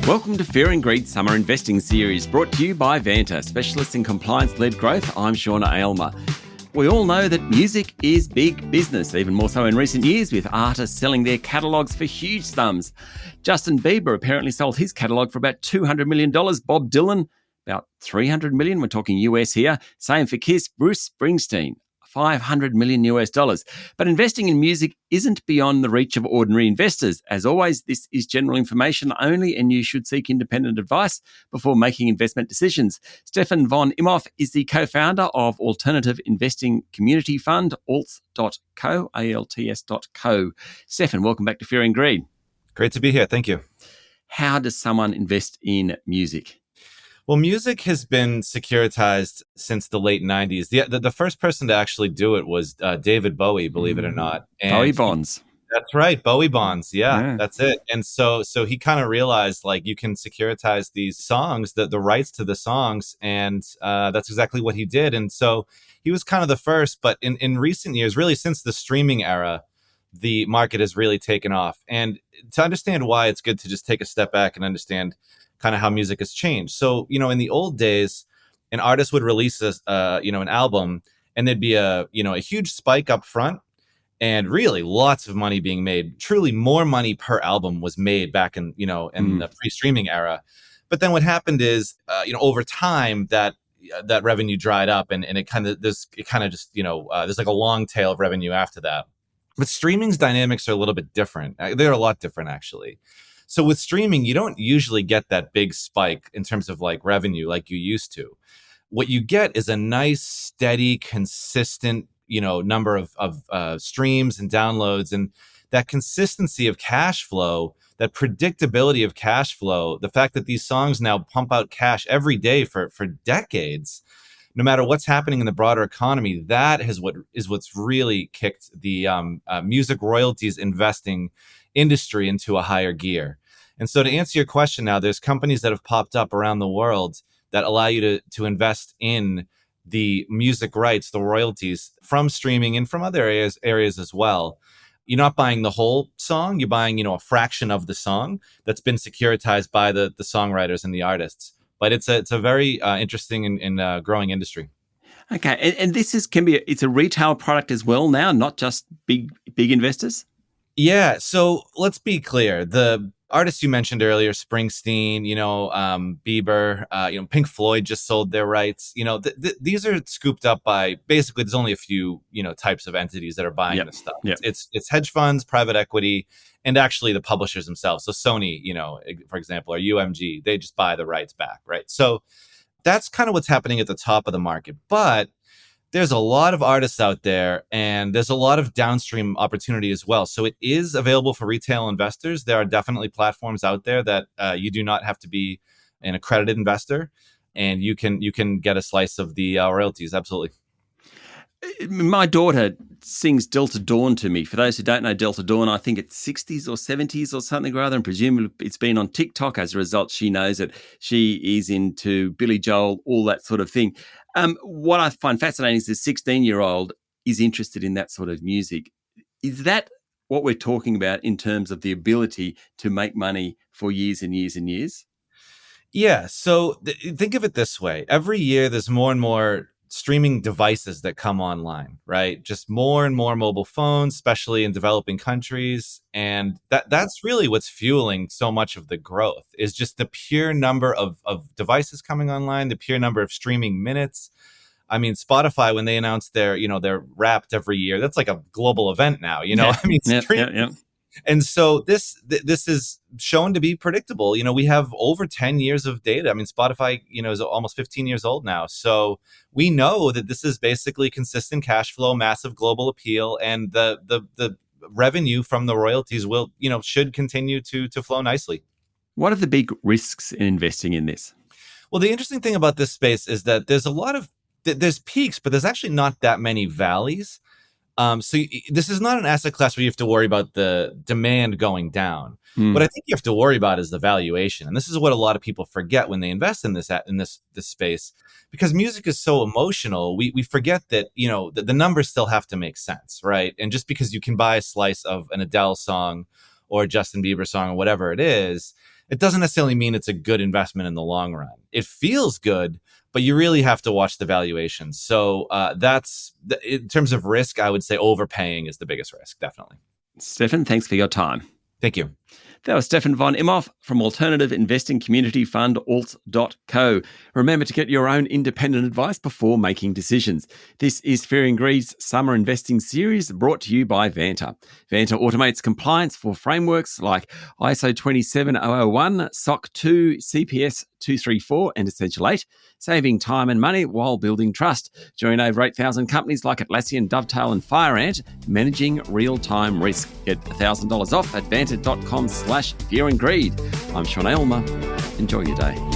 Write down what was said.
Welcome to Fear and Greed Summer Investing Series, brought to you by Vanta, specialists in compliance-led growth. I'm Shauna Aylmer. We all know that music is big business, even more so in recent years, with artists selling their catalogues for huge sums. Justin Bieber apparently sold his catalogue for about $200 million. Bob Dylan, about $300 million. We're talking US here. Same for Kiss. Bruce Springsteen, $500 million US. But investing in music isn't beyond the reach of ordinary investors. As always, this is general information only, and you should seek independent advice before making investment decisions. Stefan von Imhoff is the co-founder of alternative investing community fund, alts.co, alts.co. Stefan, welcome back to Fear and Greed. Great to be here. Thank you. How does someone invest in music? Well, music has been securitized since the late 90s. The first person to actually do it was David Bowie, believe it or not. And Bowie bonds. That's right. Bowie bonds. Yeah, that's it. And so he kind of realized, like, you can securitize these songs, the rights to the songs. And that's exactly what he did. And so he was kind of the first. But in recent years, really since the streaming era, the market has really taken off. And to understand why, it's good to just take a step back and understand kind of how music has changed. So, in the old days, an artist would release an album, and there'd be a huge spike up front, and really lots of money being made. Truly more money per album was made back in the pre-streaming era. But then what happened is, over time that revenue dried up, and it kind of there's like a long tail of revenue after that. But streaming's dynamics are a little bit different. They're a lot different, actually. So with streaming, you don't usually get that big spike in terms of like revenue like you used to. What you get is a nice, steady, consistent, number of streams and downloads, and that consistency of cash flow, that predictability of cash flow, the fact that these songs now pump out cash every day for decades, no matter what's happening in the broader economy, that is what's really kicked the music royalties investing industry into a higher gear. And so to answer your question now, there's companies that have popped up around the world that allow you to invest in the music rights, the royalties from streaming and from other areas as well. You're not buying the whole song, you're buying, a fraction of the song that's been securitized by the songwriters and the artists. But it's a very interesting and growing industry. Okay, and this it's a retail product as well now, not just big investors? Yeah, so let's be clear. The artists you mentioned earlier, Springsteen, Bieber, Pink Floyd just sold their rights. These are scooped up by, basically, there's only a few, types of entities that are buying this stuff. Yep. It's hedge funds, private equity, and actually the publishers themselves. So Sony, for example, or UMG, they just buy the rights back, right? So that's kind of what's happening at the top of the market. But there's a lot of artists out there, and there's a lot of downstream opportunity as well. So it is available for retail investors. There are definitely platforms out there that you do not have to be an accredited investor, and you can get a slice of the royalties. Absolutely. My daughter sings Delta Dawn to me. For those who don't know Delta Dawn, I think it's 60s or 70s or something or other, and presumably it's been on TikTok. As a result, she knows it. She is into Billy Joel, all that sort of thing. What I find fascinating is this 16-year-old is interested in that sort of music. Is that what we're talking about in terms of the ability to make money for years and years and years? Yeah. So think of it this way. Every year there's more and more streaming devices that come online, right? Just more and more mobile phones, especially in developing countries. And that's really what's fueling so much of the growth, is just the pure number of devices coming online, the pure number of streaming minutes. I mean, Spotify, when they announced their Wrapped every year, that's like a global event now, Yeah. I mean, Yeah. And so this is shown to be predictable. We have over 10 years of data. I mean, Spotify, is almost 15 years old now. So we know that this is basically consistent cash flow, massive global appeal, and the revenue from the royalties will, should continue to flow nicely. What are the big risks in investing in this? Well, the interesting thing about this space is that there's peaks, but there's actually not that many valleys. So this is not an asset class where you have to worry about the demand going down. What I think you have to worry about is the valuation. And this is what a lot of people forget when they invest in this space, because music is so emotional. We forget that, the numbers still have to make sense, right? And just because you can buy a slice of an Adele song or a Justin Bieber song or whatever it is, it doesn't necessarily mean it's a good investment in the long run. It feels good, but you really have to watch the valuations. So in terms of risk, I would say overpaying is the biggest risk, definitely. Stefan, thanks for your time. Thank you. That was Stefan von Imhoff from alternative investing community fund alt.co. Remember to get your own independent advice before making decisions. This is Fear and Greed's Summer Investing Series, brought to you by Vanta. Vanta automates compliance for frameworks like ISO 27001, SOC 2, CPS 234 and Essential 8, saving time and money while building trust. Join over 8,000 companies like Atlassian, Dovetail and FireAnt, managing real-time risk. Get $1,000 off at vanta.com/fearandgreed. I'm Sean Aylmer. Enjoy your day.